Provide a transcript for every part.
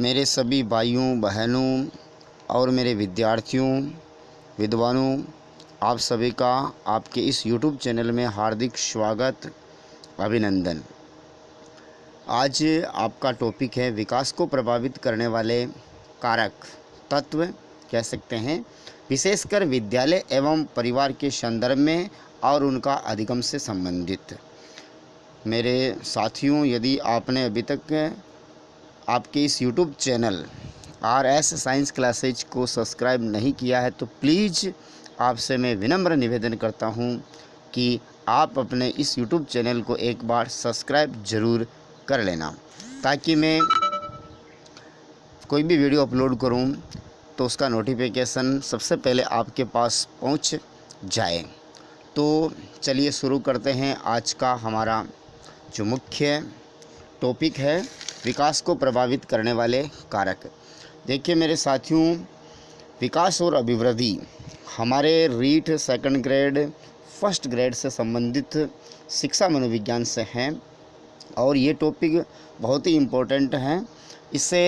मेरे सभी भाइयों बहनों और मेरे विद्यार्थियों विद्वानों, आप सभी का आपके इस YouTube चैनल में हार्दिक स्वागत, अभिनंदन। आज आपका टॉपिक है विकास को प्रभावित करने वाले कारक तत्व कह सकते हैं, विशेषकर विद्यालय एवं परिवार के संदर्भ में और उनका अधिगम से संबंधित। मेरे साथियों, यदि आपने अभी तक आपके इस YouTube channel RS science classes को सब्सक्राइब नहीं किया है तो प्लीज़ आपसे मैं विनम्र निवेदन करता हूं कि आप अपने इस YouTube चैनल को एक बार सब्सक्राइब ज़रूर कर लेना, ताकि मैं कोई भी वीडियो अपलोड करूं तो उसका नोटिफिकेशन सबसे पहले आपके पास पहुंच जाए। तो चलिए शुरू करते हैं आज का हमारा जो मुख्य टॉपिक है, विकास को प्रभावित करने वाले कारक। देखिए मेरे साथियों, विकास और अभिवृद्धि हमारे REET second grade first grade से संबंधित शिक्षा मनोविज्ञान से हैं और ये टॉपिक बहुत ही इम्पोर्टेंट है। इससे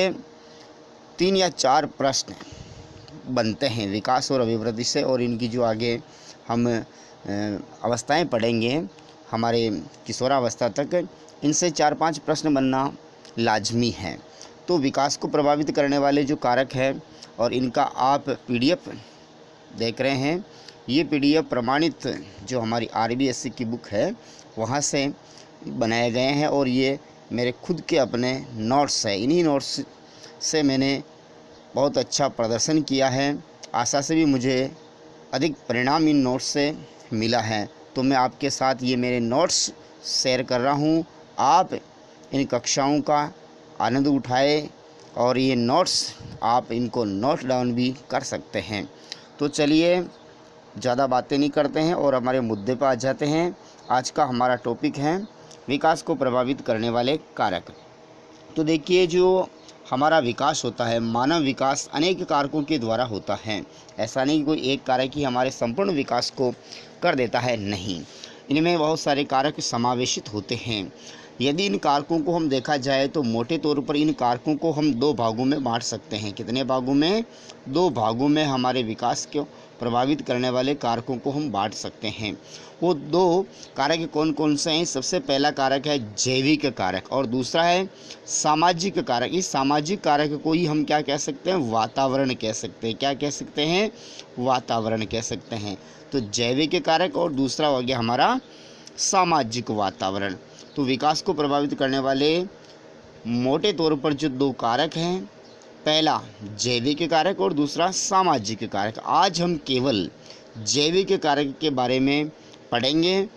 3 या 4 प्रश्न बनते हैं विकास और अभिवृद्धि से, और इनकी जो आगे हम अवस्थाएं पढ़ेंगे हमारे किशोरावस्था तक, इनसे 4-5 प्रश्न बनना लाजमी है। तो विकास को प्रभावित करने वाले जो कारक हैं और इनका आप PDF देख रहे हैं, ये PDF प्रमाणित जो हमारी RBSC की बुक है वहाँ से बनाए गए हैं और ये मेरे खुद के अपने नोट्स है। इन्हीं नोट्स से मैंने बहुत अच्छा प्रदर्शन किया है। आशा से भी मुझे अधिक परिणाम इन नोट्स से मिला है, तो मैं आपके साथ ये मेरे नोट्स शेयर कर रहा हूँ। आप इन कक्षाओं का आनंद उठाएं और ये नोट्स आप इनको नोट डाउन भी कर सकते हैं। तो चलिए ज़्यादा बातें नहीं करते हैं और हमारे मुद्दे पर आ जाते हैं। आज का हमारा टॉपिक है विकास को प्रभावित करने वाले कारक। तो देखिए, जो हमारा विकास होता है, मानव विकास अनेक कारकों के द्वारा होता है। ऐसा नहीं कि कोई एक कारक ही हमारे संपूर्ण विकास को कर देता है, नहीं, इनमें बहुत सारे कारक समावेशित होते हैं। यदि इन कारकों को हम देखा जाए तो मोटे तौर पर इन कारकों को हम 2 भागों में बांट सकते हैं। कितने भागों में? 2 भागों में हमारे विकास को प्रभावित करने वाले कारकों को हम बांट सकते हैं। वो 2 कारक कौन कौन से हैं? सबसे पहला कारक है जैविक कारक और दूसरा है सामाजिक कारक। इस सामाजिक कारक को ही हम क्या कह सकते हैं? वातावरण कह सकते हैं। क्या कह सकते हैं? वातावरण कह सकते हैं। तो जैविक कारक और दूसरा हो गया हमारा सामाजिक वातावरण। तो विकास को प्रभावित करने वाले मोटे तौर पर जो 2 कारक हैं, पहला जैविक कारक और दूसरा सामाजिक कारक। आज हम केवल जैविक कारक के बारे में पढ़ेंगे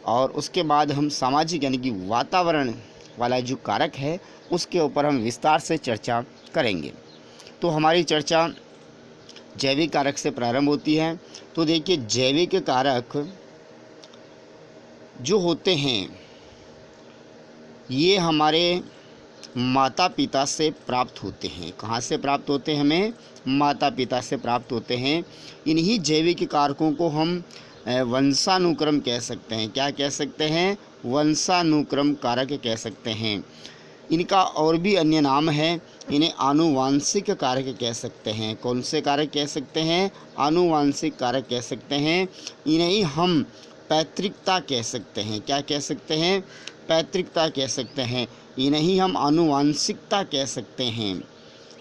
और उसके बाद हम सामाजिक यानी कि वातावरण वाला जो कारक है उसके ऊपर हम विस्तार से चर्चा करेंगे। तो हमारी चर्चा जैविक कारक से प्रारंभ होती है। तो देखिए, जैविक कारक जो होते हैं ये हमारे माता पिता से प्राप्त होते हैं। कहाँ से प्राप्त होते हैं? हमें माता पिता से प्राप्त होते हैं। इन्हीं जैविक कारकों को हम वंशानुक्रम कह सकते हैं। क्या कह सकते हैं? वंशानुक्रम कारक कह सकते हैं। इनका और भी अन्य नाम है, इन्हें आनुवांशिक कारक कह सकते हैं। कौन से कारक कह सकते हैं? आनुवांशिक कारक कह सकते हैं। इन्हें ही हम पैतृकता कह सकते हैं। क्या कह सकते हैं? पैतृकता कह सकते हैं। इन्हें ही हम आनुवांशिकता कह सकते हैं।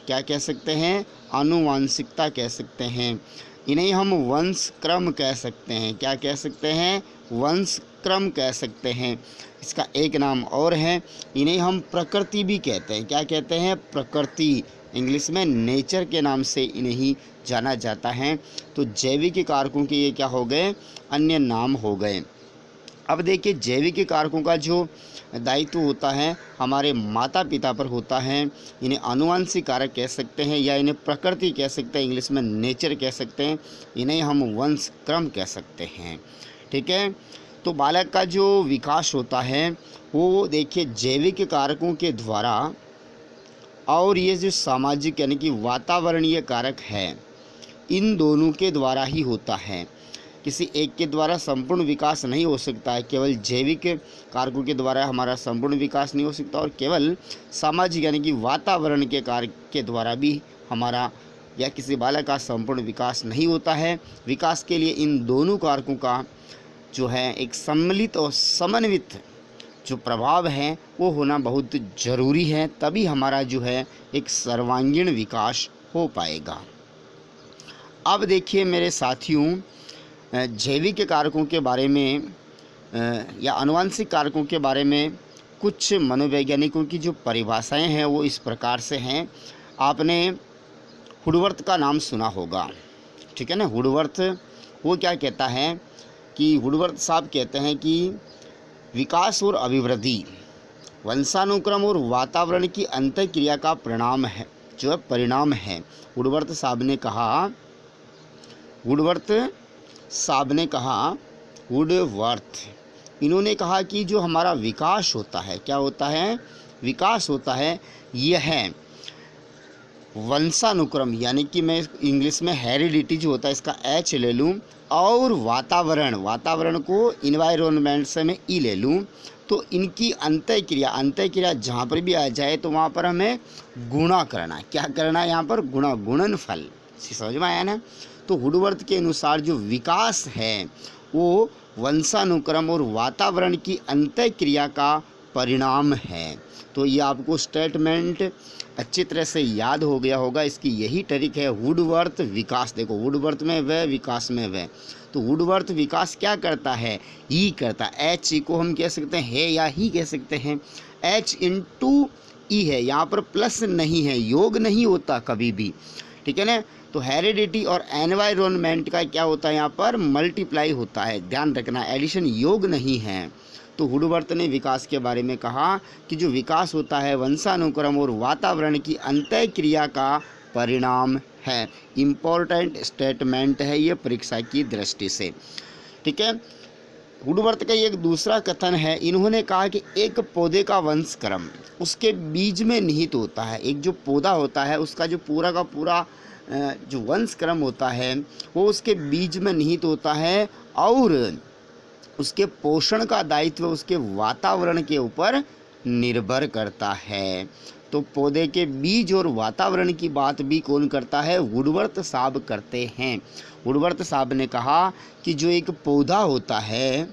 क्या कह सकते हैं? आनुवांशिकता कह सकते हैं। इन्हें हम वंशक्रम कह सकते हैं। क्या कह सकते हैं? वंशक्रम कह सकते हैं। इसका एक नाम और है, इन्हें हम प्रकृति भी कहते हैं। क्या कहते हैं? प्रकृति, इंग्लिश में नेचर के नाम से इन्हें ही जाना जाता है। तो जैविक कारकों के ये क्या हो गए? अन्य नाम हो गए। अब देखिए, जैविक कारकों का जो दायित्व होता है हमारे माता पिता पर होता है। इन्हें आनुवांशिक कारक कह सकते हैं या इन्हें प्रकृति कह सकते हैं, इंग्लिश में नेचर कह सकते हैं। इन्हें हम वंशक्रम कह सकते हैं। ठीक है। तो बालक का जो विकास होता है वो देखिए जैविक कारकों के द्वारा और ये जो सामाजिक यानी कि वातावरणीय कारक है, इन दोनों के द्वारा ही होता है। किसी एक के द्वारा संपूर्ण विकास नहीं हो सकता है, केवल जैविक कारकों के द्वारा हमारा संपूर्ण विकास नहीं हो सकता, और केवल सामाजिक यानी कि वातावरण के कार्य के द्वारा भी हमारा या किसी बालक का संपूर्ण विकास नहीं होता है। विकास के लिए इन दोनों कारकों का जो है एक सम्मिलित और समन्वित जो प्रभाव है वो होना बहुत ज़रूरी है, तभी हमारा जो है एक सर्वांगीण विकास हो पाएगा। अब देखिए मेरे साथियों, जैविक कारकों के बारे में या आनुवंशिक कारकों के बारे में कुछ मनोवैज्ञानिकों की जो परिभाषाएं हैं वो इस प्रकार से हैं। आपने वुडवर्थ का नाम सुना होगा, ठीक है ना। वुडवर्थ वो क्या कहता है कि वुडवर्थ साहब कहते हैं कि विकास और अभिवृद्धि वंशानुक्रम और वातावरण की अंतःक्रिया का परिणाम है, जो है परिणाम है। वुडवर्थ साहब ने कहा इन्होंने कहा कि जो हमारा विकास होता है, क्या होता है, विकास होता है, यह वंशानुक्रम यानी कि मैं इंग्लिश में हेरिडिटी जो होता है इसका एच ले लूँ, और वातावरण को इन्वायरमेंट से मैं ई ले लूँ, तो इनकी अंतःक्रिया जहाँ पर भी आ जाए तो वहाँ पर हमें गुणा करना है। क्या करना है यहाँ पर, गुणनफल। समझ में आया ना। तो वुडवर्थ के अनुसार जो विकास है वो वंशानुक्रम और वातावरण की अंतःक्रिया का परिणाम है। तो ये आपको स्टेटमेंट अच्छी तरह से याद हो गया होगा। इसकी यही ट्रिक है, वुडवर्थ विकास। देखो वुडवर्थ में वह, विकास में वह। तो वुडवर्थ विकास क्या करता है, ही करता है। एच को हम कह सकते हैं है या ही कह सकते हैं। एच इंटू ई है, यहाँ पर प्लस नहीं है, योग नहीं होता कभी भी, ठीक है ना। तो हेरिडिटी और एनवायरनमेंट का क्या होता है, यहाँ पर मल्टीप्लाई होता है, ध्यान रखना, एडिशन योग नहीं है। तो वुडवर्थ ने विकास के बारे में कहा कि जो विकास होता है वंशानुक्रम और वातावरण की अंतःक्रिया का परिणाम है। इम्पोर्टेंट स्टेटमेंट है ये परीक्षा की दृष्टि से, ठीक है। वुडवर्थ का एक दूसरा कथन है, इन्होंने कहा कि एक पौधे का वंशक्रम उसके बीज में निहित होता है। एक जो पौधा होता है उसका जो पूरा का पूरा जो वंशक्रम होता है वो उसके बीज में निहित होता है, और उसके पोषण का दायित्व उसके वातावरण के ऊपर निर्भर करता है। तो पौधे के बीज और वातावरण की बात भी कौन करता है, वुडवर्थ साहब करते हैं। वुडवर्थ साहब ने कहा कि जो एक पौधा होता है,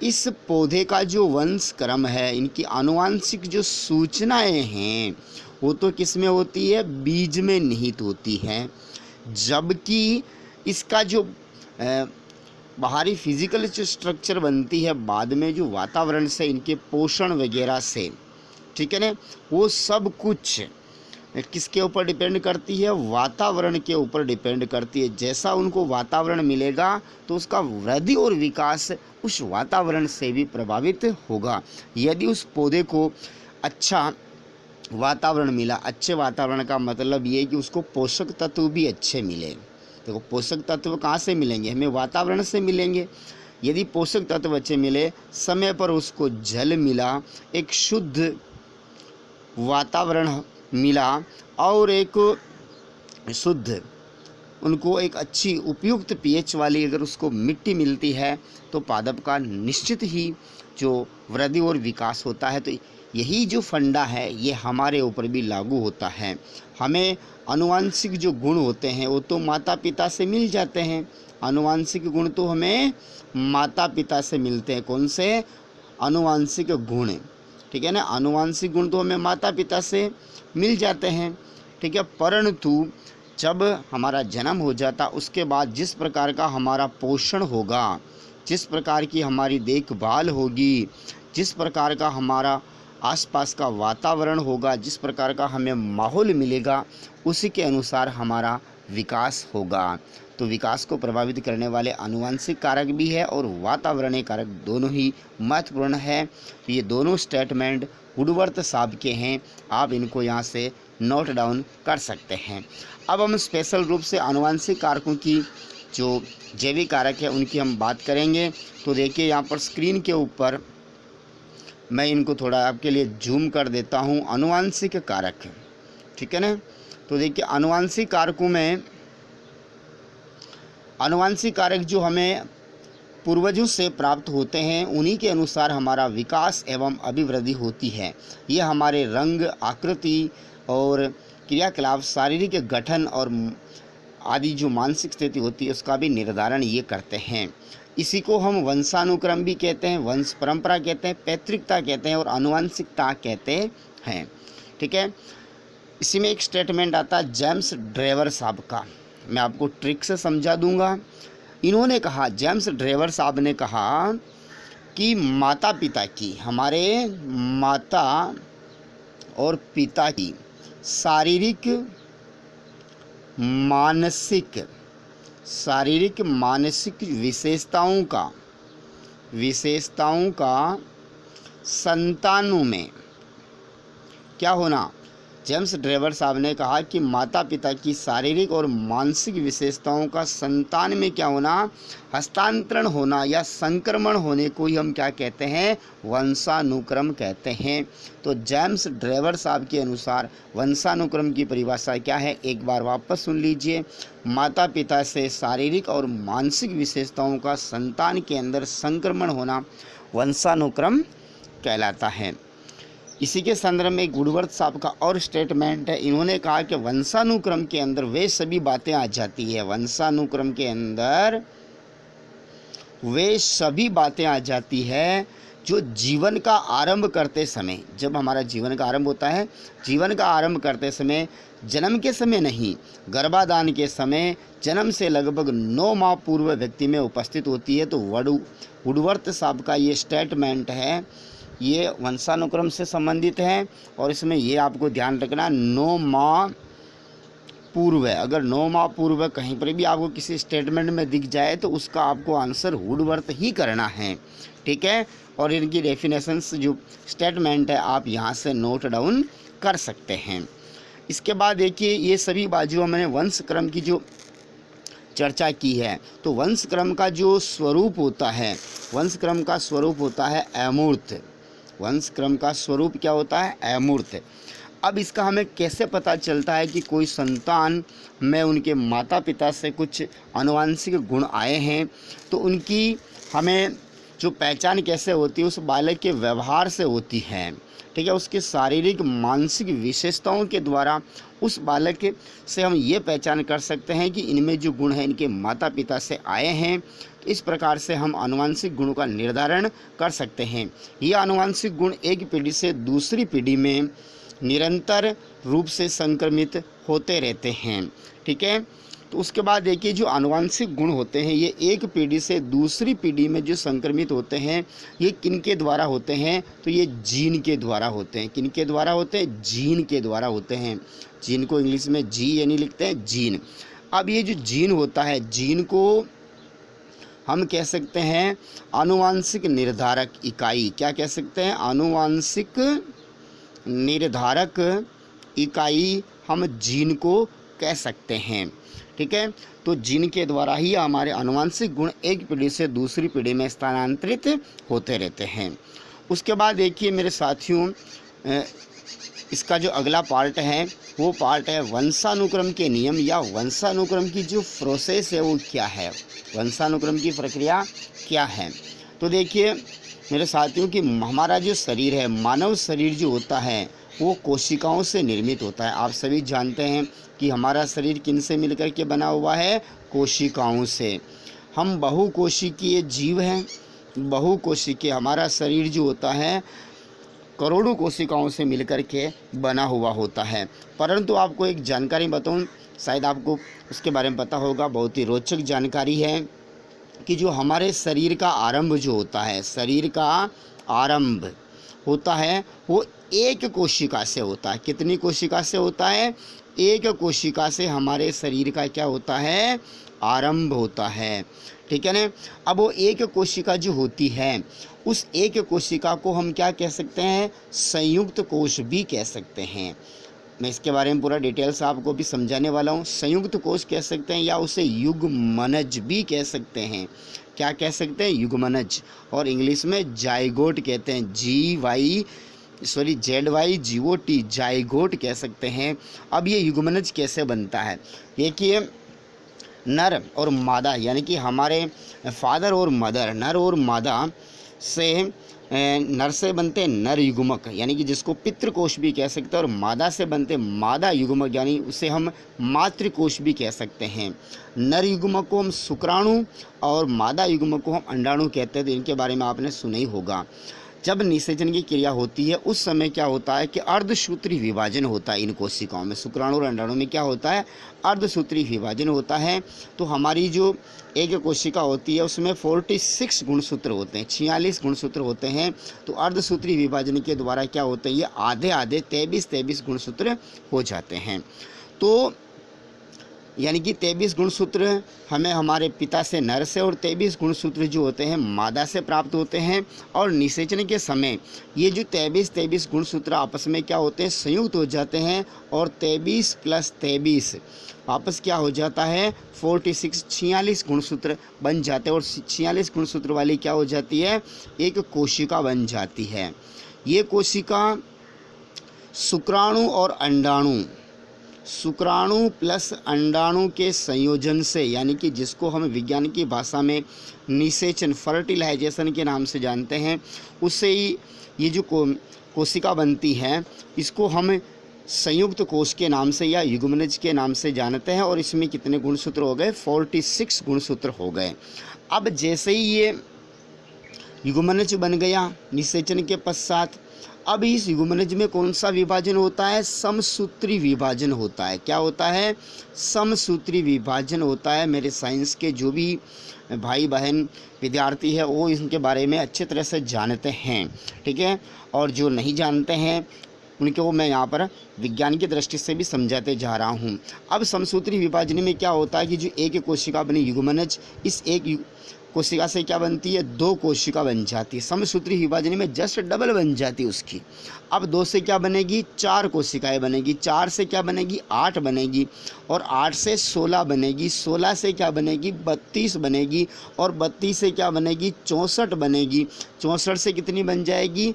इस पौधे का जो वंशक्रम है, इनकी आनुवंशिक जो सूचनाएं हैं वो तो किस में होती है, बीज में निहित होती है, जबकि इसका जो बाहरी फिजिकल जो स्ट्रक्चर बनती है बाद में जो वातावरण से इनके पोषण वगैरह से, ठीक है ना, वो सब कुछ किसके ऊपर डिपेंड करती है, वातावरण के ऊपर डिपेंड करती है। जैसा उनको वातावरण मिलेगा तो उसका वृद्धि और विकास उस वातावरण से भी प्रभावित होगा। यदि उस पौधे को अच्छा वातावरण मिला, अच्छे वातावरण का मतलब ये कि उसको पोषक तत्व भी अच्छे मिले। देखो पोषक तत्व कहाँ से मिलेंगे, हमें वातावरण से मिलेंगे। यदि पोषक तत्व अच्छे मिले, समय पर उसको जल मिला, एक शुद्ध वातावरण मिला, और एक शुद्ध उनको एक अच्छी उपयुक्त पीएच वाली अगर उसको मिट्टी मिलती है तो पादप का निश्चित ही जो वृद्धि और विकास होता है। तो यही जो फंडा है ये हमारे ऊपर भी लागू होता है। हमें आनुवंशिक जो गुण होते हैं वो तो माता पिता से मिल जाते हैं। आनुवंशिक गुण तो हमें माता पिता से मिलते हैं। कौन से, आनुवंशिक गुण, ठीक है ना। आनुवंशिक गुण तो हमें माता पिता से मिल जाते हैं, ठीक है। परंतु जब हमारा जन्म हो जाता उसके बाद जिस प्रकार का हमारा पोषण होगा, जिस प्रकार की हमारी देखभाल होगी, जिस प्रकार का हमारा आसपास का वातावरण होगा, जिस प्रकार का हमें माहौल मिलेगा, उसी के अनुसार हमारा विकास होगा। तो विकास को प्रभावित करने वाले आनुवंशिक कारक भी है और वातावरणीय कारक दोनों ही महत्वपूर्ण है। तो ये दोनों स्टेटमेंट वुडवर्थ साहब के हैं, आप इनको यहाँ से नोट डाउन कर सकते हैं। अब हम स्पेशल रूप से आनुवंशिक कारकों की जो जैविक कारक है उनकी हम बात करेंगे। तो देखिए यहाँ पर स्क्रीन के ऊपर मैं इनको थोड़ा आपके लिए जूम कर देता हूँ। आनुवंशिक कारक, ठीक है ना। तो देखिए आनुवंशिक कारकों में आनुवंशिक कारक जो हमें पूर्वजों से प्राप्त होते हैं उन्हीं के अनुसार हमारा विकास एवं अभिवृद्धि होती है। ये हमारे रंग, आकृति और क्रियाकलाप, शारीरिक गठन और आदि जो मानसिक स्थिति होती है उसका भी निर्धारण ये करते हैं। इसी को हम वंशानुक्रम भी कहते हैं, वंश परंपरा कहते हैं, पैतृकता कहते हैं और आनुवंशिकता कहते हैं। ठीक है, इसी में एक स्टेटमेंट आता है जेम्स ड्रेवर साहब का, मैं आपको ट्रिक से समझा दूंगा। इन्होंने कहा, जेम्स ड्रेवर साहब ने कहा कि माता पिता की, हमारे माता और पिता की शारीरिक मानसिक विशेषताओं का संतानों में क्या होना। जेम्स ड्रेवर साहब ने कहा कि माता पिता की शारीरिक और मानसिक विशेषताओं का संतान में क्या होना, हस्तांतरण होना या संक्रमण होने को ही हम क्या कहते हैं, वंशानुक्रम कहते हैं। तो जेम्स ड्रेवर साहब के अनुसार वंशानुक्रम की परिभाषा क्या है, एक बार वापस सुन लीजिए। माता पिता से शारीरिक और मानसिक विशेषताओं का संतान के अंदर संक्रमण होना वंशानुक्रम कहलाता है। इसी के संदर्भ में वुडवर्थ साहब का और स्टेटमेंट है। इन्होंने कहा कि वंशानुक्रम के अंदर वे सभी बातें आ जाती है, वंशानुक्रम के अंदर वे सभी बातें आ जाती है जो जीवन का आरंभ करते समय, जब हमारा जीवन का आरंभ होता है, जीवन का आरंभ करते समय, जन्म के समय नहीं, गर्भाधान के समय, जन्म से लगभग 9 माह पूर्व व्यक्ति में उपस्थित होती है। तो वुडवर्थ साहब का ये स्टेटमेंट है, ये वंशानुक्रम से संबंधित है और इसमें ये आपको ध्यान रखना 9 माह पूर्व है। अगर 9 माह पूर्व कहीं पर भी आपको किसी स्टेटमेंट में दिख जाए तो उसका आपको आंसर वुडवर्थ ही करना है। ठीक है, और इनकी डेफिनेशंस जो स्टेटमेंट है आप यहाँ से नोट डाउन कर सकते हैं। इसके बाद देखिए, ये सभी बाजू हमने वंशक्रम की जो चर्चा की है। तो वंशक्रम का जो स्वरूप होता है, वंशक्रम का स्वरूप होता है अमूर्त। वंशक्रम का स्वरूप क्या होता है, अमूर्त। अब इसका हमें कैसे पता चलता है कि कोई संतान में उनके माता पिता से कुछ आनुवंशिक गुण आए हैं, तो उनकी हमें जो पहचान कैसे होती है, उस बालक के व्यवहार से होती है। ठीक है, उसके शारीरिक मानसिक विशेषताओं के द्वारा उस बालक से हम ये पहचान कर सकते हैं कि इनमें जो गुण हैं इनके माता पिता से आए हैं। इस प्रकार से हम आनुवंशिक गुणों का निर्धारण कर सकते हैं। ये आनुवंशिक गुण एक पीढ़ी से दूसरी पीढ़ी में निरंतर रूप से संक्रमित होते रहते हैं। ठीक है, तो उसके बाद देखिए, जो आनुवंशिक गुण होते हैं ये एक पीढ़ी से दूसरी पीढ़ी में जो संक्रमित होते हैं, ये किनके द्वारा होते हैं, तो ये जीन के द्वारा होते हैं। किनके द्वारा होते हैं, जीन के द्वारा होते हैं। जीन को इंग्लिश में जी यानी लिखते हैं जीन। अब ये जो जीन होता है, जीन को हम कह सकते हैं आनुवंशिक निर्धारक इकाई। क्या कह सकते हैं, आनुवंशिक निर्धारक इकाई हम जीन को कह सकते हैं। ठीक है, तो जीन के द्वारा ही हमारे आनुवंशिक गुण एक पीढ़ी से दूसरी पीढ़ी में स्थानांतरित होते रहते हैं। उसके बाद देखिए मेरे साथियों, इसका जो अगला पार्ट है वो पार्ट है वंशानुक्रम के नियम या वंशानुक्रम की जो प्रोसेस है वो क्या है, वंशानुक्रम की प्रक्रिया क्या है। तो देखिए मेरे साथियों कि हमारा जो शरीर है, मानव शरीर जो होता है वो कोशिकाओं से निर्मित होता है। आप सभी जानते हैं कि हमारा शरीर किन से मिलकर के बना हुआ है, कोशिकाओं से। हम बहुकोशिकीय जीव हैं। बहुकोशिकीय हमारा शरीर जो होता है करोड़ों कोशिकाओं से मिलकर के बना हुआ होता है। परंतु आपको एक जानकारी बताऊं, शायद आपको उसके बारे में पता होगा, बहुत ही रोचक जानकारी है कि जो हमारे शरीर का आरंभ जो होता है, शरीर का आरंभ होता है वो एक कोशिका से होता है। कितनी कोशिका से होता है, एक कोशिका से हमारे शरीर का क्या होता है, आरंभ होता है। ठीक है ना। अब वो एक कोशिका जो होती है उस एक कोशिका को हम क्या कह सकते हैं, संयुक्त कोश भी कह सकते हैं। मैं इसके बारे में पूरा डिटेल्स आपको भी समझाने वाला हूँ। संयुक्त कोश कह सकते हैं या उसे युग्मनज भी कह सकते हैं। क्या कह सकते हैं, युग्मनज, और इंग्लिश में जाइगोट कहते हैं, ZYGOT, जाइगोट कह सकते हैं। अब ये युग्मनज कैसे बनता है, देखिए नर और मादा यानी कि हमारे फादर और मदर, नर और मादा से, नर से बनते नर युग्मक यानी कि जिसको पितृकोश भी कह सकते हैं, और मादा से बनते मादा युग्मक यानी उसे हम मातृकोश भी कह सकते हैं। नर युग्मक को हम शुक्राणु और मादा युग्मक को हम अंडाणु कहते हैं। तो इनके बारे में आपने सुना ही होगा। जब निषेचन की क्रिया होती है उस समय क्या होता है कि अर्धसूत्री विभाजन होता है इन कोशिकाओं में। शुक्राणु और अंडाणु में क्या होता है, अर्धसूत्री विभाजन होता है। तो हमारी जो एक कोशिका होती है उसमें 46 गुणसूत्र होते हैं, 46 गुणसूत्र होते हैं। तो अर्धसूत्री विभाजन के द्वारा क्या होते हैं, ये आधे आधे 23 गुणसूत्र हो जाते हैं। तो यानी कि 23 गुणसूत्र हमें हमारे पिता से, नर से, और 23 गुणसूत्र जो होते हैं मादा से प्राप्त होते हैं। और निषेचन के समय ये जो 23 गुणसूत्र आपस में क्या होते हैं, संयुक्त हो जाते हैं, और 23 + 23 वापस क्या हो जाता है, 46 गुणसूत्र बन जाते हैं। और 46 गुणसूत्र वाली क्या हो जाती है, एक कोशिका बन जाती है। ये कोशिका शुक्राणु और अंडाणु, शुक्राणु प्लस अंडाणु के संयोजन से, यानी कि जिसको हम विज्ञान की भाषा में निषेचन, फर्टिलाइजेशन के नाम से जानते हैं, उससे ही ये जो कोशिका बनती है इसको हम संयुक्त कोश के नाम से या युग्मनज के नाम से जानते हैं। और इसमें कितने गुणसूत्र हो गए, 46 गुणसूत्र हो गए। अब जैसे ही ये युग्मनज बन गया निषेचन के पश्चात, अब इस युग्मनज में कौन सा विभाजन होता है, समसूत्री विभाजन होता है। क्या होता है, समसूत्री विभाजन होता है। मेरे साइंस के जो भी भाई बहन विद्यार्थी है वो इनके बारे में अच्छे तरह से जानते हैं, ठीक है। और जो नहीं जानते हैं उनको मैं यहाँ पर विज्ञान की दृष्टि से भी समझाते जा रहा हूँ। अब समसूत्री विभाजन में क्या होता है कि जो एक कोशिका बनी युग्मनज, इस एक कोशिका से क्या बनती है, 2 कोशिका बन जाती है। समसूत्री विभाजन में जस्ट डबल बन जाती है उसकी। अब 2 से क्या बनेगी, 4 कोशिकाएं बनेगी, 4 से क्या बनेगी, 8 बनेगी, और 8 से 16 बनेगी, 16 से क्या बनेगी, 32 बनेगी, और 32 से क्या बनेगी, 64 बनेगी, 64 से कितनी बन जाएगी,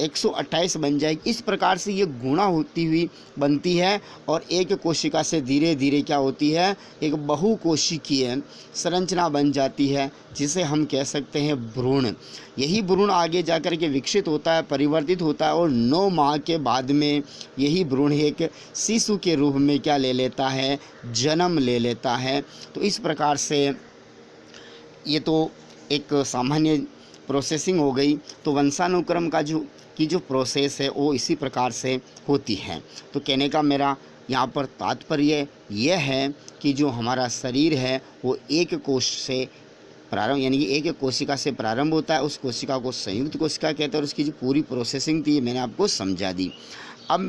128 बन जाएगी। इस प्रकार से ये गुणा होती हुई बनती है। और एक कोशिका से धीरे धीरे क्या होती है, एक बहुकोशिकीय संरचना बन जाती है, जिसे हम कह सकते हैं भ्रूण। यही भ्रूण आगे जाकर के विकसित होता है, परिवर्तित होता है, और 9 माह के बाद में यही भ्रूण एक शिशु के रूप में क्या ले लेता है, जन्म ले लेता है। तो इस प्रकार से ये तो एक सामान्य प्रोसेसिंग हो गई। तो वंशानुक्रम का जो प्रोसेस है वो इसी प्रकार से होती है। तो कहने का मेरा यहाँ पर तात्पर्य यह है कि जो हमारा शरीर है वो एक कोश से प्रारंभ, यानी कि एक कोशिका से प्रारंभ होता है। उस कोशिका को संयुक्त कोशिका कहते हैं, और उसकी जो पूरी प्रोसेसिंग थी मैंने आपको समझा दी। अब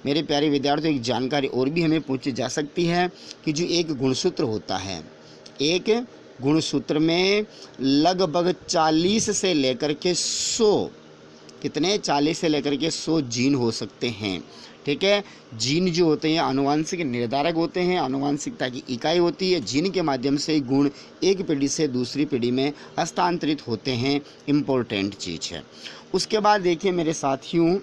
मेरे प्यारे विद्यार्थियों, एक जानकारी और भी हमें पूछी जा सकती है कि जो एक गुणसूत्र होता है, एक गुणसूत्र में लगभग 40 से लेकर के 100, कितने, 40 से लेकर के 100 जीन हो सकते हैं, ठीक है। जीन जो होते हैं आनुवांशिक निर्धारक होते हैं, आनुवांशिकता की इकाई होती है। जीन के माध्यम से गुण एक पीढ़ी से दूसरी पीढ़ी में हस्तांतरित होते हैं, इम्पोर्टेंट चीज़ है। उसके बाद देखिए मेरे साथियों,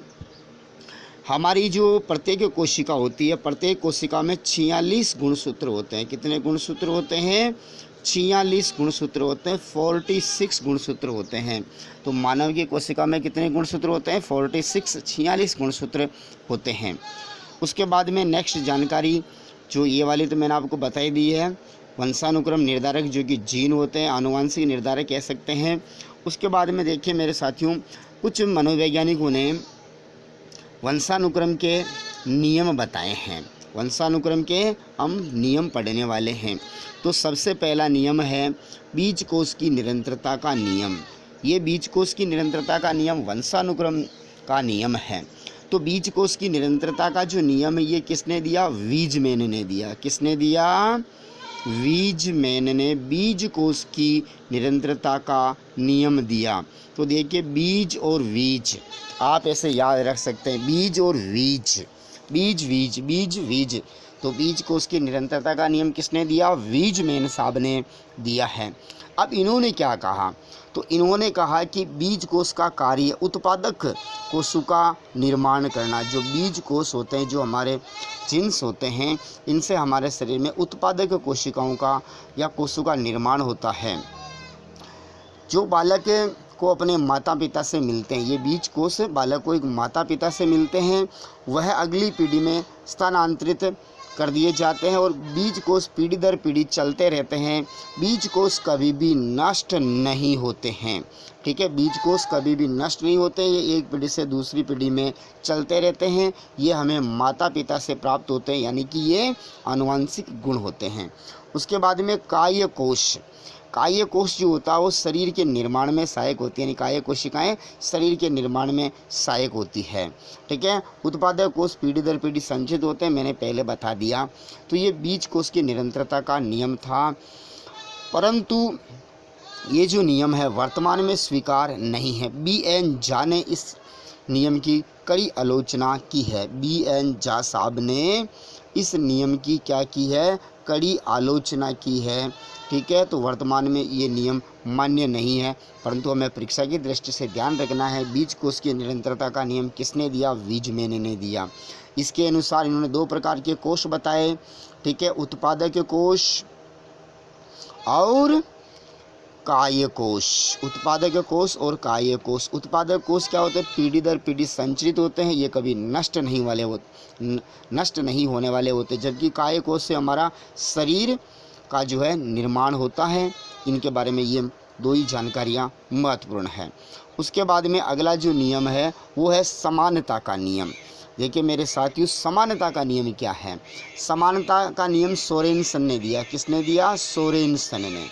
हमारी जो प्रत्येक कोशिका होती है, प्रत्येक कोशिका में 46 गुणसूत्र होते हैं। कितने गुणसूत्र होते हैं, 46 गुणसूत्र होते हैं, 46 गुणसूत्र होते हैं। तो मानव की कोशिका में कितने गुणसूत्र होते हैं, 46 गुणसूत्र होते हैं। उसके बाद में नेक्स्ट जानकारी जो ये वाली तो मैंने आपको बताई दी है, वंशानुक्रम निर्धारक जो कि जीन होते हैं, आनुवंशिक निर्धारक कह सकते हैं। उसके बाद में देखिए मेरे साथियों, कुछ मनोवैज्ञानिकों ने वंशानुक्रम के नियम बताए हैं। वंशानुक्रम के हम नियम पढ़ने वाले हैं। तो सबसे पहला नियम है बीजकोश की निरंतरता का नियम। ये बीजकोश की निरंतरता का नियम वंशानुक्रम का नियम है। तो बीजकोश की निरंतरता का जो नियम है ये किसने दिया, वीजमैन ने दिया। किसने दिया, वीजमैन ने बीजकोश की निरंतरता का नियम दिया। तो देखिए बीज और वीज आप ऐसे याद रख सकते हैं, बीज और वीज, बीज वीज, बीज वीज। तो बीज कोश की निरंतरता का नियम किसने दिया? वीजमैन साहब ने दिया है। अब इन्होंने क्या कहा? तो इन्होंने कहा कि बीज कोश का कार्य उत्पादक कोशों का निर्माण करना। जो बीज कोश होते हैं, जो हमारे जीन्स होते हैं, इनसे हमारे शरीर में उत्पादक कोशिकाओं का या कोशों का निर्माण होता है। जो बालक को अपने माता पिता से मिलते हैं, ये बीज कोश बालक को एक माता पिता से मिलते हैं, वह अगली पीढ़ी में स्थानांतरित कर दिए जाते हैं और बीज कोश पीढ़ी दर पीढ़ी चलते रहते हैं। बीज कोश कभी भी नष्ट नहीं होते हैं। ठीक है, बीज कोश कभी भी नष्ट नहीं होते, ये एक पीढ़ी से दूसरी पीढ़ी में चलते रहते हैं। ये हमें माता पिता से प्राप्त होते हैं, यानी कि ये आनुवंशिक गुण होते हैं। उसके बाद में काय कोश। काय कोश जो होता है वो शरीर के निर्माण में सहायक होती है, यानी काय कोशिकाएं शरीर के निर्माण में सहायक होती है। ठीक है, उत्पादक कोश पीढ़ी दर पीढ़ी संचित होते हैं, मैंने पहले बता दिया। तो ये बीज कोश की निरंतरता का नियम था, परंतु ये जो नियम है वर्तमान में स्वीकार नहीं है। B.N. झा ने इस नियम की कड़ी आलोचना की है। B.N. झा साहब ने इस नियम की क्या की है? कड़ी आलोचना की है। ठीक है, तो वर्तमान में ये नियम मान्य नहीं है, परंतु हमें परीक्षा की दृष्टि से ध्यान रखना है। बीज कोश की निरंतरता का नियम किसने दिया? वीजमैन ने दिया। इसके अनुसार इन्होंने 2 प्रकार के कोश बताए। ठीक है, उत्पादक कोश और काय कोश। उत्पादक कोश और काय कोश। उत्पादक कोश क्या होते हैं? पीढ़ी दर पीढ़ी संचित होते हैं, ये कभी नष्ट नहीं होने वाले होते, जबकि काय कोश से हमारा शरीर का जो है निर्माण होता है। इनके बारे में ये 2 ही जानकारियाँ महत्वपूर्ण है। उसके बाद में अगला जो नियम है वो है समानता का नियम। देखिए मेरे साथियों, समानता का नियम क्या है? समानता का नियम सोरेनसन ने दिया। किसने दिया? सोरेनसन ने।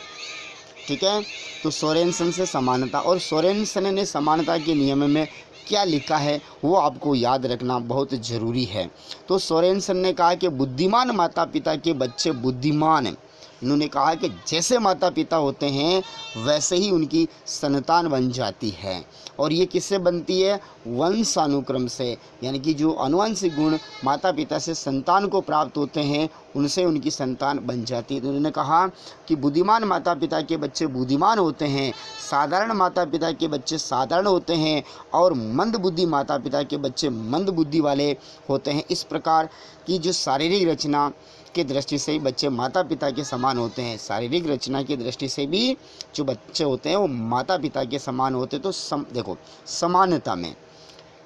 ठीक है, तो सोरेनसन से समानता, और सोरेनसन ने समानता के नियम में क्या लिखा है वो आपको याद रखना बहुत ज़रूरी है। तो सोरेनसन ने कहा कि बुद्धिमान माता पिता के बच्चे बुद्धिमान, इन्होंने कहा कि जैसे माता पिता होते हैं वैसे ही उनकी संतान बन जाती है, और ये किससे बनती है? वंशानुक्रम से, यानी कि जो आनुवंशिक गुण माता पिता से संतान को प्राप्त होते हैं उनसे उनकी संतान बन जाती है। तो उन्होंने कहा कि बुद्धिमान माता पिता के बच्चे बुद्धिमान होते हैं, साधारण माता पिता के बच्चे साधारण होते हैं, और मंद बुद्धि माता पिता के बच्चे मंद बुद्धि वाले होते हैं। इस प्रकार की जो शारीरिक रचना की दृष्टि से बच्चे माता पिता के समान होते हैं, शारीरिक रचना की दृष्टि से भी जो बच्चे होते हैं वो माता पिता के समान होते हैं। तो देखो समानता में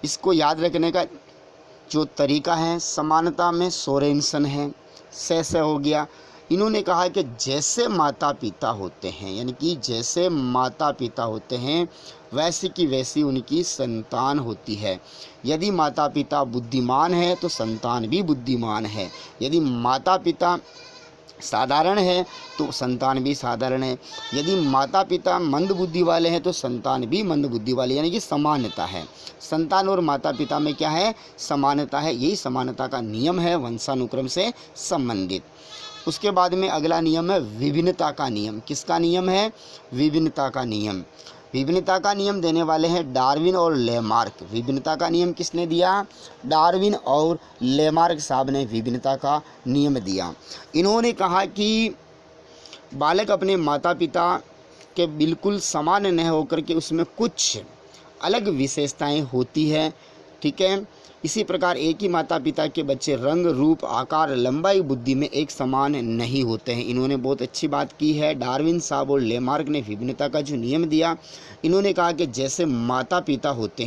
इसको याद रखने का जो तरीका है, समानता में सोरेनसन है, से हो गया। इन्होंने कहा कि जैसे माता पिता होते हैं, यानी कि जैसे माता पिता होते हैं वैसी की वैसी उनकी संतान होती है। यदि माता पिता बुद्धिमान है तो संतान भी बुद्धिमान है, यदि माता पिता साधारण है तो संतान भी साधारण है, यदि माता पिता मंद बुद्धि वाले हैं तो संतान भी मंद बुद्धि वाले, यानी कि समानता है। संतान और माता पिता में क्या है? समानता है। यही समानता का नियम है, वंशानुक्रम से संबंधित। उसके बाद में अगला नियम है विभिन्नता का नियम। किसका नियम है? विभिन्नता का नियम। विभिन्नता का नियम देने वाले हैं डार्विन और लेमार्क। विभिन्नता का नियम किसने दिया? डार्विन और लेमार्क साहब ने विभिन्नता का नियम दिया। इन्होंने कहा कि बालक अपने माता पिता के बिल्कुल समान न होकर के उसमें कुछ अलग विशेषताएं होती है। ठीक है, इसी प्रकार एक ही माता पिता के बच्चे रंग, रूप, आकार, लंबाई, बुद्धि में एक समान नहीं होते हैं। इन्होंने बहुत अच्छी बात की है। डार्विन साहब और लेमार्क ने विभिन्नता का जो नियम दिया, इन्होंने कहा कि जैसे माता पिता होते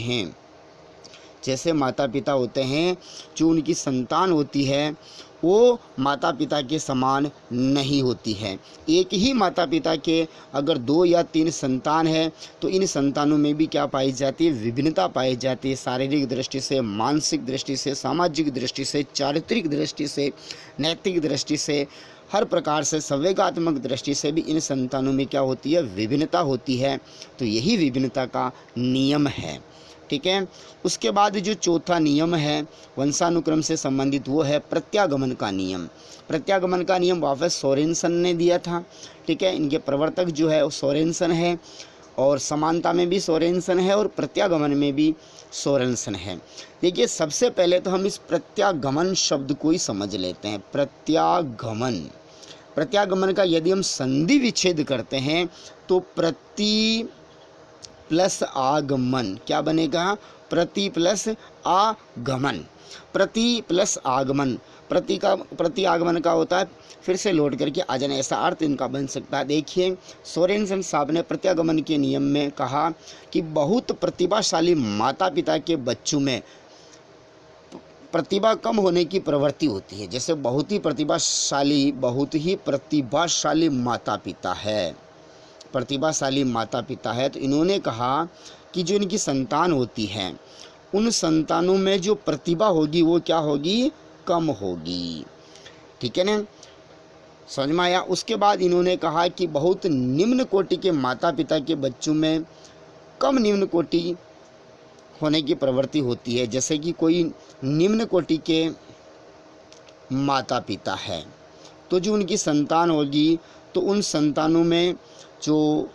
हैं, जो उनकी संतान होती है वो माता पिता के समान नहीं होती है। एक ही माता पिता के अगर 2 या 3 संतान है तो इन संतानों में भी क्या पाई जाती है? विभिन्नता पाई जाती है। शारीरिक दृष्टि से, मानसिक दृष्टि से, सामाजिक दृष्टि से, चारित्रिक दृष्टि से, नैतिक दृष्टि से, हर प्रकार से संवेगात्मक दृष्टि से भी इन संतानों में क्या होती है? विभिन्नता होती है। तो यही विभिन्नता का नियम है। ठीक है, उसके बाद जो चौथा नियम है वंशानुक्रम से संबंधित वो है प्रत्यागमन का नियम। प्रत्यागमन का नियम वापस सोरेनसन ने दिया था। ठीक है, इनके प्रवर्तक जो है वो सोरेनसन है, और समानता में भी सोरेनसन है और प्रत्यागमन में भी सोरेनसन है। देखिए सबसे पहले तो हम इस प्रत्यागमन शब्द को ही समझ लेते हैं। प्रत्यागमन, प्रत्यागमन का यदि हम संधि विच्छेद करते हैं तो प्रति प्लस आगमन क्या बनेगा? प्रति प्लस आगमन। प्रति प्लस आगमन, प्रति आगमन का होता है फिर से लौट करके आ जाना, ऐसा अर्थ इनका बन सकता है। देखिए सोरेनसन साहब ने प्रत्यागमन के नियम में कहा कि बहुत प्रतिभाशाली माता पिता के बच्चों में प्रतिभा कम होने की प्रवृत्ति होती है। जैसे बहुत ही प्रतिभाशाली माता पिता है, प्रतिभाशाली माता पिता है, तो इन्होंने कहा कि जो इनकी संतान होती है उन संतानों में जो प्रतिभा होगी वो क्या होगी? कम होगी। ठीक है ना, समझ में आया। उसके बाद इन्होंने कहा कि बहुत निम्न कोटि के माता पिता के बच्चों में कम निम्न कोटि होने की प्रवृत्ति होती है। जैसे कि कोई निम्न कोटि के माता पिता है तो जो उनकी संतान होगी तो उन संतानों में जो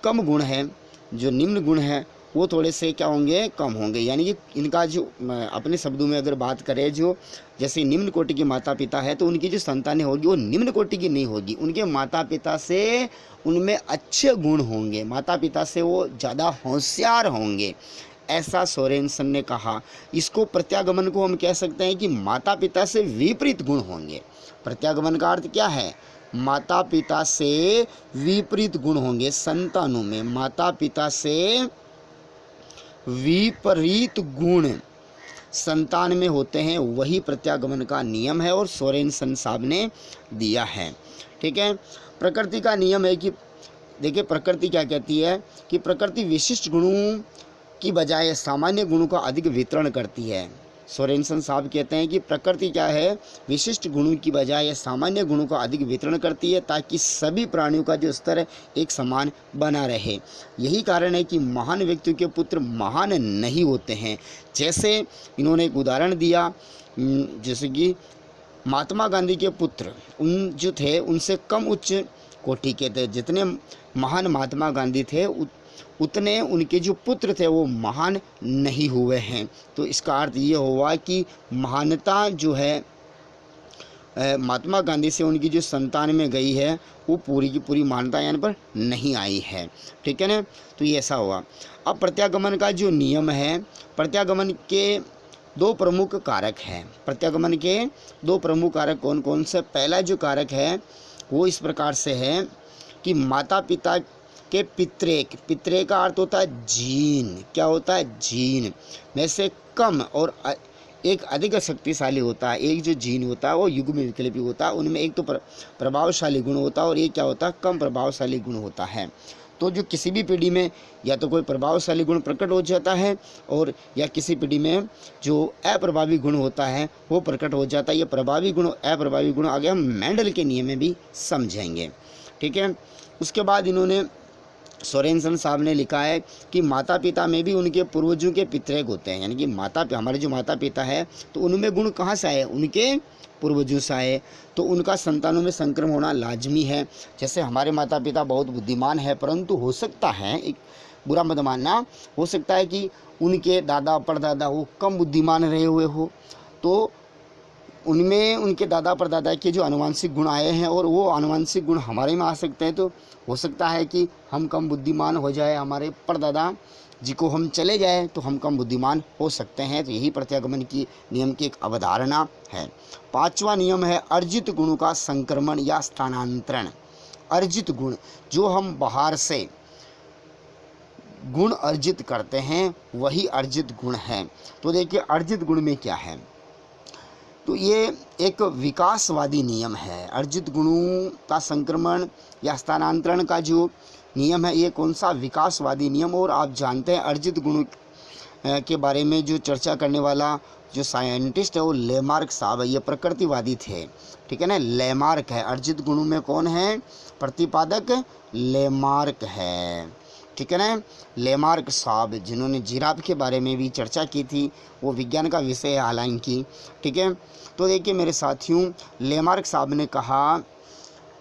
कम गुण है, जो निम्न गुण है, वो थोड़े से क्या होंगे? कम होंगे। यानी कि इनका जो अपने शब्दों में अगर बात करें, जो जैसे निम्न कोटि के माता पिता है तो उनकी जो संतानें होगी वो निम्न कोटि की नहीं होगी, उनके माता पिता से उनमें अच्छे गुण होंगे, माता पिता से वो ज़्यादा होशियार होंगे, ऐसा सोरेनसन ने कहा। इसको प्रत्यागमन को हम कह सकते हैं कि माता पिता से विपरीत गुण होंगे। प्रत्यागमन का अर्थ क्या है? माता पिता से विपरीत गुण होंगे संतानों में, माता पिता से विपरीत गुण संतान में होते हैं, वही प्रत्यागमन का नियम है और सोरेनसन साहब ने दिया है। ठीक है, प्रकृति का नियम है कि देखिए प्रकृति क्या कहती है कि प्रकृति विशिष्ट गुणों की बजाय सामान्य गुणों का अधिक वितरण करती है। सोरेनसन साहब कहते हैं कि प्रकृति क्या है? विशिष्ट गुणों की बजाय सामान्य गुणों का अधिक वितरण करती है ताकि सभी प्राणियों का जो स्तर एक समान बना रहे। यही कारण है कि महान व्यक्तियों के पुत्र महान नहीं होते हैं। जैसे इन्होंने एक उदाहरण दिया, जैसे कि महात्मा गांधी के पुत्र उन जो थे उनसे कम उच्च कोटि के थे। जितने महान महात्मा गांधी थे उतने उनके जो पुत्र थे वो महान नहीं हुए हैं। तो इसका अर्थ ये हुआ कि महानता जो है महात्मा गांधी से उनकी जो संतान में गई है वो पूरी की पूरी महानता यहाँ पर नहीं आई है। ठीक है ना, तो ये ऐसा हुआ। अब प्रत्यागमन का जो नियम है, प्रत्यागमन के दो प्रमुख कारक हैं। प्रत्यागमन के दो प्रमुख कारक कौन कौन से? पहला जो कारक है वो इस प्रकार से है कि माता पिता के पितरे का अर्थ होता है जीन। क्या होता है? जीन में से कम और एक अधिक शक्तिशाली होता है। एक जो जीन होता है वो युग्म विकल्पी होता है, उनमें एक तो प्रभावशाली गुण होता है और एक क्या होता है? कम प्रभावशाली गुण होता है। तो जो किसी भी पीढ़ी में या तो कोई प्रभावशाली गुण प्रकट हो जाता है और या किसी पीढ़ी में जो अप्रभावी गुण होता है वो प्रकट हो जाता है। ये प्रभावी गुण अप्रभावी गुण आगे हम मेंडल के नियम में भी समझेंगे। ठीक है, उसके बाद इन्होंने सोरेनसन साहब ने लिखा है कि माता पिता में भी उनके पूर्वजों के पितृक होते हैं। यानी कि हमारे जो माता पिता है तो उनमें गुण कहाँ से आए? उनके पूर्वजों से आए। तो उनका संतानों में संक्रमण होना लाजमी है। जैसे हमारे माता पिता बहुत बुद्धिमान है, परंतु हो सकता है, एक बुरा मत मानना, हो सकता है कि उनके दादा परदादा वो कम बुद्धिमान रहे हुए हो, तो उनमें उनके दादा परदादा के जो आनुवंशिक गुण आए हैं और वो आनुवंशिक गुण हमारे में आ सकते हैं। तो हो सकता है कि हम कम बुद्धिमान हो जाए, हमारे परदादा जी को हम चले जाए तो हम कम बुद्धिमान हो सकते हैं। तो यही प्रत्यागमन की नियम की एक अवधारणा है। पांचवा नियम है अर्जित गुणों का संक्रमण या स्थानांतरण। अर्जित गुण, जो हम बाहर से गुण अर्जित करते हैं वही अर्जित गुण है। तो देखिए अर्जित गुण में क्या है, तो ये एक विकासवादी नियम है। अर्जित गुणों का संक्रमण या स्थानांतरण का जो नियम है ये कौन सा? विकासवादी नियम। और आप जानते हैं अर्जित गुणों के बारे में जो चर्चा करने वाला जो साइंटिस्ट है वो लेमार्क साहब है। ये प्रकृतिवादी थे। ठीक है ना, लेमार्क है। अर्जित गुणों में कौन है? प्रतिपादक लेमार्क है। ठीक है ना, लेमार्क साहब जिन्होंने जिराफ के बारे में भी चर्चा की थी, वो विज्ञान का विषय है हालांकि। ठीक है, तो देखिए मेरे साथियों, लेमार्क साहब ने कहा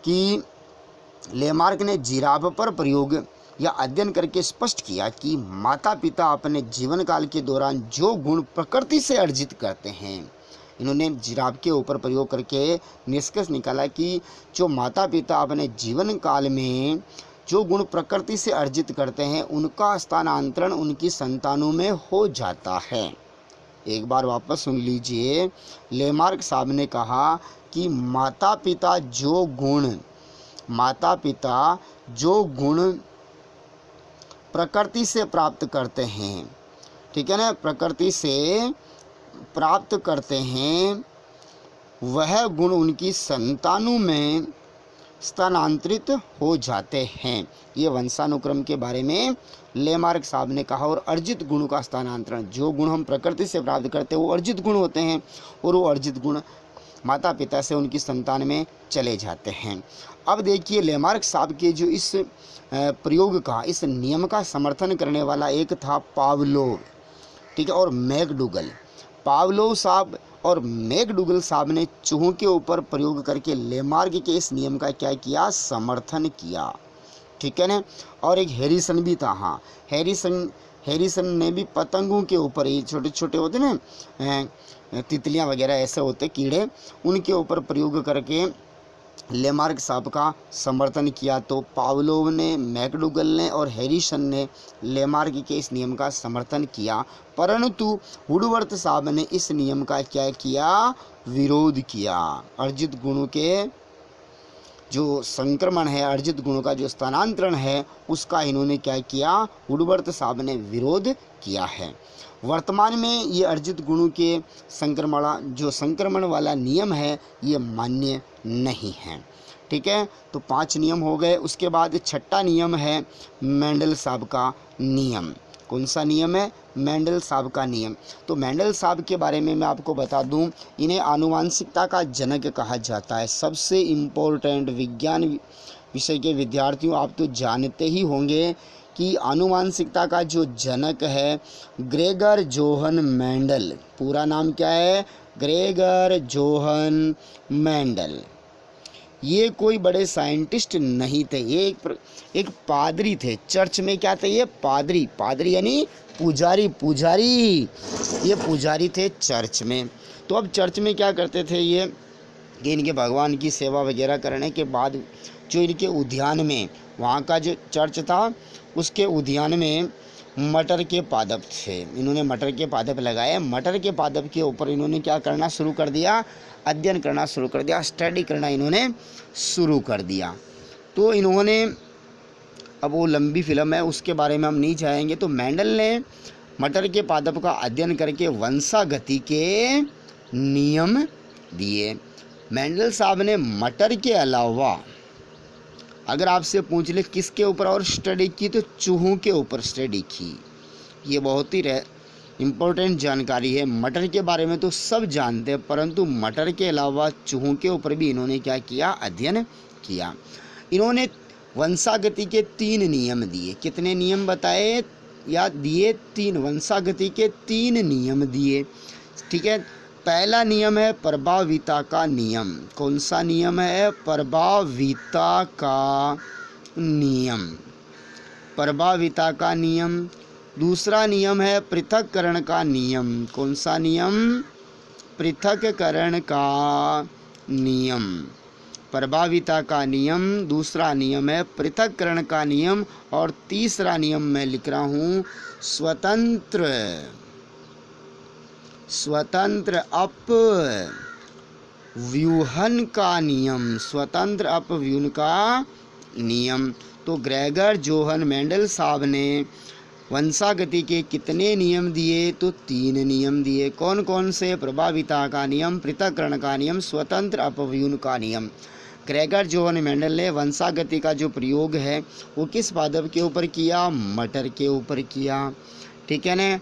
कि लेमार्क ने जिराफ पर प्रयोग या अध्ययन करके स्पष्ट किया कि माता पिता अपने जीवन काल के दौरान जो गुण प्रकृति से अर्जित करते हैं, इन्होंने जिराफ के ऊपर प्रयोग करके निष्कर्ष निकाला कि जो माता पिता अपने जीवन काल में जो गुण प्रकृति से अर्जित करते हैं उनका स्थानांतरण उनकी संतानों में हो जाता है। एक बार वापस सुन लीजिए। लेमार्क साहब ने कहा कि माता पिता जो गुण प्रकृति से प्राप्त करते हैं, ठीक है ना, प्रकृति से प्राप्त करते हैं, वह गुण उनकी संतानों में स्थानांतरित हो जाते हैं। ये वंशानुक्रम के बारे में लेमार्क साहब ने कहा। और अर्जित गुणों का स्थानांतरण, जो गुण हम प्रकृति से प्राप्त करते हैं वो अर्जित गुण होते हैं, और वो अर्जित गुण माता पिता से उनकी संतान में चले जाते हैं। अब देखिए लेमार्क साहब के जो इस प्रयोग का, इस नियम का समर्थन करने वाला एक था पावलोव, ठीक है, और मैकडूगल। पावलोव साहब और मैकडूगल साहब ने चूहों के ऊपर प्रयोग करके लेमार्क के इस नियम का क्या किया, समर्थन किया, ठीक है ना। और एक हैरिसन भी था, हाँ, हैरिसन ने भी पतंगों के ऊपर, ये छोटे छोटे होते ना तितलियां वगैरह ऐसे होते कीड़े, उनके ऊपर प्रयोग करके लेमार्क साहब का समर्थन किया। तो पावलोव ने, मैकडूगल ने और हैरिसन ने लेमार्क के इस नियम का समर्थन किया, परंतु वुडवर्थ साहब ने इस नियम का क्या किया, विरोध किया। अर्जित गुणों के जो संक्रमण है, अर्जित गुणों का जो स्थानांतरण है, उसका इन्होंने क्या किया, वुडवर्थ साहब ने विरोध किया है। वर्तमान में ये अर्जित गुणों के संक्रमण वाला नियम है, ये मान्य नहीं है, ठीक है। तो 5 नियम हो गए। उसके बाद छठा नियम है मेंडल साहब का नियम। कौन सा नियम है, मेंडल साहब का नियम। तो मेंडल साहब के बारे में मैं आपको बता दूं, इन्हें आनुवांशिकता का जनक कहा जाता है। सबसे इम्पोर्टेंट विज्ञान विषय के विद्यार्थियों, आप तो जानते ही होंगे कि आनुवांशिकता का जो जनक है ग्रेगर जोहन मेंडल। पूरा नाम क्या है, ग्रेगर जोहन मेंडल। ये कोई बड़े साइंटिस्ट नहीं थे, ये एक पादरी थे। चर्च में क्या थे, ये पादरी यानी पुजारी, ये पुजारी थे चर्च में। तो अब चर्च में क्या करते थे ये, कि इनके भगवान की सेवा वगैरह करने के बाद जो इनके उद्यान में, वहाँ का जो चर्च था उसके उद्यान में मटर के पादप थे। इन्होंने मटर के पादप लगाए। मटर के पादप के ऊपर इन्होंने क्या करना शुरू कर दिया, अध्ययन करना शुरू कर दिया, स्टडी करना इन्होंने शुरू कर दिया। तो इन्होंने, अब वो लंबी फिल्म है उसके बारे में हम नहीं जाएंगे। तो मेंडल ने मटर के पादप का अध्ययन करके वंशागति के नियम दिए। मेंडल साहब ने मटर के अलावा, अगर आपसे पूछ ले किसके ऊपर और स्टडी की, तो चूहों के ऊपर स्टडी की। ये बहुत ही इम्पोर्टेंट जानकारी है। मटर के बारे में तो सब जानते हैं, परंतु मटर के अलावा चूहों के ऊपर भी इन्होंने क्या किया, अध्ययन किया। इन्होंने वंशागति के 3 नियम दिए। कितने नियम बताए या दिए, 3। वंशागति के 3 नियम दिए, ठीक है। पहला नियम है प्रभाविता का नियम। कौन सा नियम है, प्रभाविता का नियम, प्रभाविता का नियम। दूसरा नियम है पृथक्करण का नियम। कौन सा नियम, पृथक्करण का नियम। प्रभाविता का नियम, दूसरा नियम है पृथक्करण का नियम, और तीसरा नियम मैं लिख रहा हूँ स्वतंत्र अपव्यूहन का नियम, स्वतंत्र अपव्यूहन का नियम। तो ग्रेगर जोहन मेंडल साहब ने वंशागति के कितने नियम दिए, तो 3 नियम दिए। कौन कौन से, प्रभाविता का नियम, पृथक्करण का नियम, स्वतंत्र अपव्यूहन का नियम। ग्रेगर जोहन मेंडल ने वंशागति का जो प्रयोग है वो किस पादप के ऊपर किया, मटर के ऊपर किया, ठीक है ना।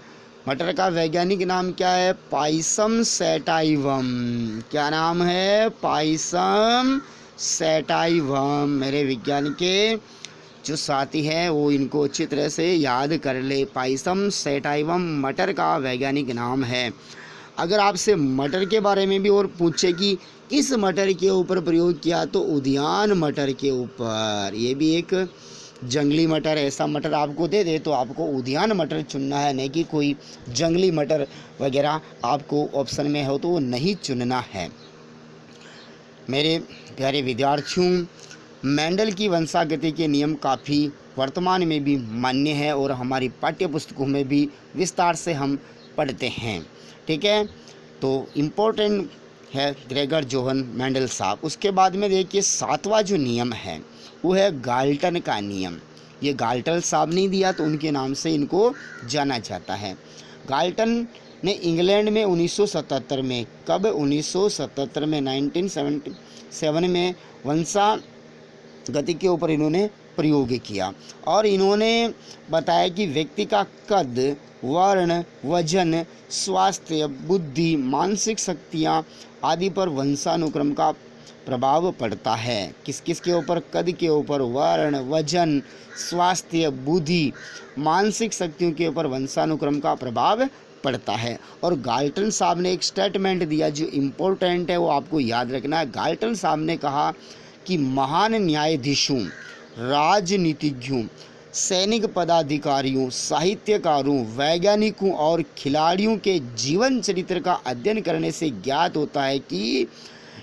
मटर का वैज्ञानिक नाम क्या है, पाइसम सैटाइवम। क्या नाम है, पाइसम सैटाइवम। मेरे विज्ञान के जो साथी हैं वो इनको अच्छी तरह से याद कर ले। पाइसम सैटाइवम मटर का वैज्ञानिक नाम है। अगर आपसे मटर के बारे में भी और पूछे कि किस मटर के ऊपर प्रयोग किया, तो उद्यान मटर के ऊपर। ये भी एक जंगली मटर ऐसा मटर आपको दे दे तो आपको उद्यान मटर चुनना है, नहीं कि कोई जंगली मटर वगैरह आपको ऑप्शन में हो तो वो नहीं चुनना है। मेरे प्यारे विद्यार्थियों, मेंडल की वंशागति के नियम काफ़ी वर्तमान में भी मान्य है और हमारी पाठ्य पुस्तकों में भी विस्तार से हम पढ़ते हैं। ठीक है, तो इम्पोर्टेंट है ग्रेगर जोहन मेंडल साहब। उसके बाद में देखिए 7वां जो नियम है वो है गाल्टन का नियम। ये गाल्टन साहब नहीं दिया तो उनके नाम से इनको जाना जाता है। गाल्टन ने इंग्लैंड में 1977 में, कब 1977 में 1977 में वंशागति के ऊपर इन्होंने प्रयोग किया और इन्होंने बताया कि व्यक्ति का कद, वर्ण, वजन, स्वास्थ्य, बुद्धि, मानसिक शक्तियाँ आदि पर वंशानुक्रम का प्रभाव पड़ता है। किस किस के ऊपर? कद के ऊपर, वर्ण, वजन, स्वास्थ्य, बुद्धि, मानसिक शक्तियों के ऊपर वंशानुक्रम का प्रभाव पड़ता है। और गाल्टन साहब ने एक स्टेटमेंट दिया जो इम्पोर्टेंट है, वो आपको याद रखना है। गाल्टन साहब ने कहा कि महान न्यायाधीशों, राजनीतिज्ञों, सैनिक पदाधिकारियों, साहित्यकारों, वैज्ञानिकों और खिलाड़ियों के जीवन चरित्र का अध्ययन करने से ज्ञात होता है कि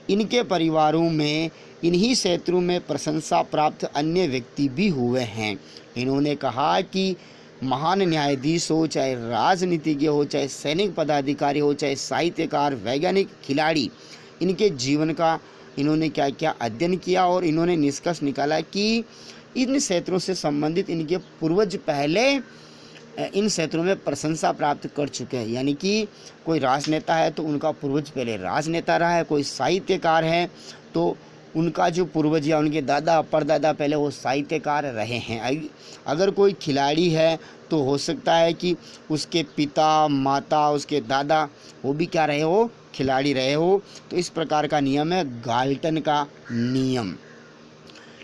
इनके परिवारों में इन्हीं क्षेत्रों में प्रशंसा प्राप्त अन्य व्यक्ति भी हुए हैं। इन्होंने कहा कि महान न्यायाधीश हो, चाहे राजनीतिज्ञ हो, चाहे सैनिक पदाधिकारी हो, चाहे साहित्यकार, वैज्ञानिक, खिलाड़ी, इनके जीवन का इन्होंने क्या क्या अध्ययन किया और इन्होंने निष्कर्ष निकाला कि इन क्षेत्रों से संबंधित इनके पूर्वज पहले इन क्षेत्रों में प्रशंसा प्राप्त कर चुके हैं। यानी कि कोई राजनेता है तो उनका पूर्वज पहले राजनेता रहा है, कोई साहित्यकार है तो उनका जो पूर्वज या उनके दादा परदादा पहले वो साहित्यकार रहे हैं। अगर कोई खिलाड़ी है तो हो सकता है कि उसके पिता, माता, उसके दादा वो भी क्या रहे हो? खिलाड़ी रहे हो। तो इस प्रकार का नियम है गाल्टन का नियम।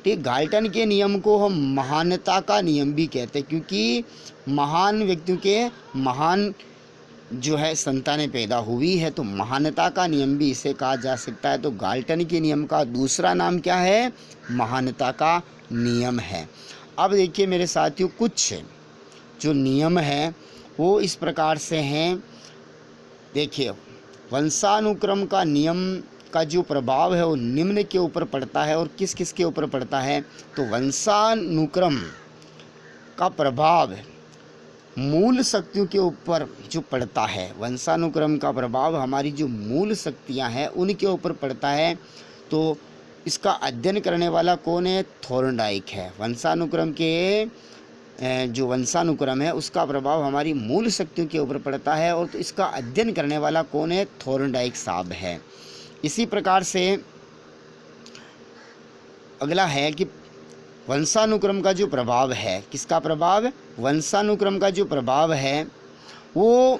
ठीक, गाल्टन के नियम को हम महानता का नियम भी कहते हैं, क्योंकि महान व्यक्तियों के महान जो है संतानें पैदा हुई है, तो महानता का नियम भी इसे कहा जा सकता है। तो गाल्टन के नियम का दूसरा नाम क्या है? महानता का नियम है। अब देखिए मेरे साथियों, कुछ जो नियम है वो इस प्रकार से हैं। देखिए, वंशानुक्रम का नियम का जो प्रभाव है वो निम्न के ऊपर पड़ता है और किस किस के ऊपर पड़ता है? तो वंशानुक्रम का प्रभाव मूल शक्तियों के ऊपर जो पड़ता है, वंशानुक्रम का प्रभाव हमारी जो मूल शक्तियां हैं उनके ऊपर पड़ता है। तो इसका अध्ययन करने वाला कौन है? थॉर्नडाइक है। वंशानुक्रम के जो वंशानुक्रम है उसका प्रभाव हमारी मूल शक्तियों के ऊपर पड़ता है और तो इसका अध्ययन करने वाला कौन है? थॉर्नडाइक साहब है। इसी प्रकार से अगला है कि वंशानुक्रम का जो प्रभाव है, किसका प्रभाव? वंशानुक्रम का जो प्रभाव है वो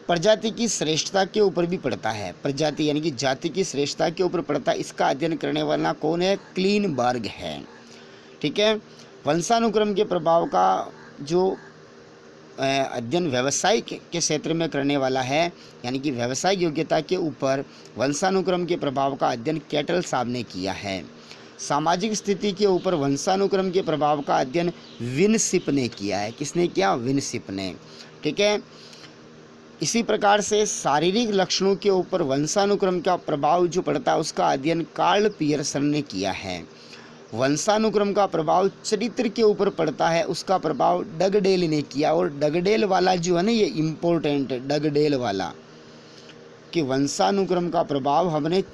प्रजाति की श्रेष्ठता के ऊपर भी पड़ता है। प्रजाति यानी कि जाति की श्रेष्ठता के ऊपर पड़ता है। इसका अध्ययन करने वाला कौन है? क्लीनबर्ग है। ठीक है, वंशानुक्रम के प्रभाव का जो अध्ययन व्यवसाय के क्षेत्र में करने वाला है, यानी कि व्यवसायिक योग्यता के ऊपर वंशानुक्रम के प्रभाव का अध्ययन कैटल साहब ने किया है। सामाजिक स्थिति के ऊपर वंशानुक्रम के प्रभाव का अध्ययन विनशिप ने किया है। किसने किया? विनशिप ने। ठीक है, इसी प्रकार से शारीरिक लक्षणों के ऊपर वंशानुक्रम का प्रभाव जो पड़ता है उसका अध्ययन कार्ल पियर्सन ने किया है। वंशानुक्रम का प्रभाव चरित्र के ऊपर पड़ता है, उसका प्रभाव डगडेल ने किया। और डगडेल वाला जो है ना, ये इम्पोर्टेंट है, डगडेल वाला, कि वंशानुक्रम का प्रभाव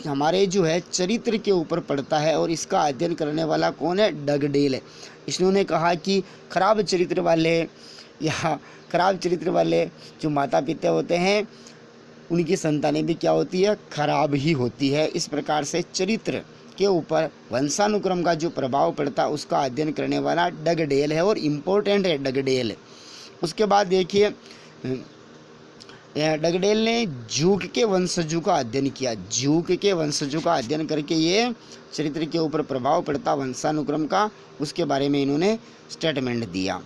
हमारे जो है चरित्र के ऊपर पड़ता है और इसका अध्ययन करने वाला कौन है? डगडेल है। इसने कहा कि खराब चरित्र वाले या खराब चरित्र वाले जो माता पिता होते हैं उनकी संतानें भी क्या होती है? खराब ही होती है। इस प्रकार से चरित्र के ऊपर वंशानुक्रम का जो प्रभाव पड़ता है उसका अध्ययन करने वाला डगडेल है और इम्पोर्टेंट है डगडेल। उसके बाद देखिए डगडेल ने जूक के वंशजों का अध्ययन किया। जूक के वंशजों का अध्ययन करके ये चरित्र के ऊपर प्रभाव पड़ता वंशानुक्रम का, उसके बारे में इन्होंने स्टेटमेंट दिया।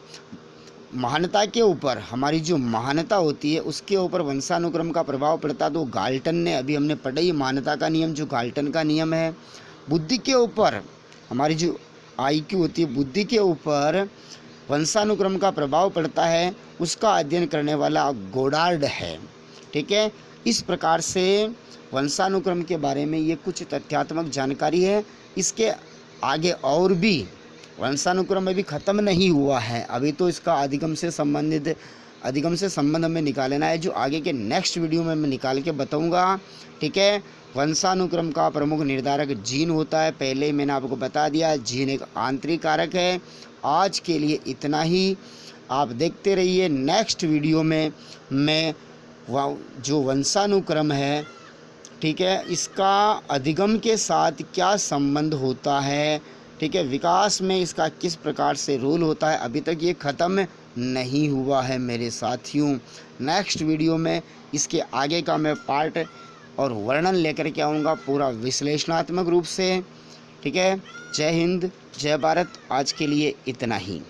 महानता के ऊपर, हमारी जो महानता होती है उसके ऊपर वंशानुक्रम का प्रभाव पड़ता, तो गाल्टन ने, अभी हमने पढ़ा ही महानता का नियम जो गाल्टन का नियम है। बुद्धि के ऊपर, हमारी जो IQ होती है, बुद्धि के ऊपर वंशानुक्रम का प्रभाव पड़ता है, उसका अध्ययन करने वाला गोडार्ड है। ठीक है, इस प्रकार से वंशानुक्रम के बारे में ये कुछ तथ्यात्मक जानकारी है। इसके आगे और भी वंशानुक्रम अभी ख़त्म नहीं हुआ है, अभी तो इसका अधिगम से संबंध में निकालना है, जो आगे के नेक्स्ट वीडियो में मैं निकाल के बताऊंगा। ठीक है, वंशानुक्रम का प्रमुख निर्धारक जीन होता है, पहले मैंने आपको बता दिया, जीन एक आंतरिक कारक है। आज के लिए इतना ही, आप देखते रहिए। नेक्स्ट वीडियो में मैं जो वंशानुक्रम है, ठीक है, इसका अधिगम के साथ क्या संबंध होता है, ठीक है, विकास में इसका किस प्रकार से रोल होता है, अभी तक ये ख़त्म नहीं हुआ है मेरे साथियों। नेक्स्ट वीडियो में इसके आगे का मैं पार्ट और वर्णन लेकर के आऊँगा पूरा विश्लेषणात्मक रूप से। ठीक है, जय हिंद, जय भारत। आज के लिए इतना ही।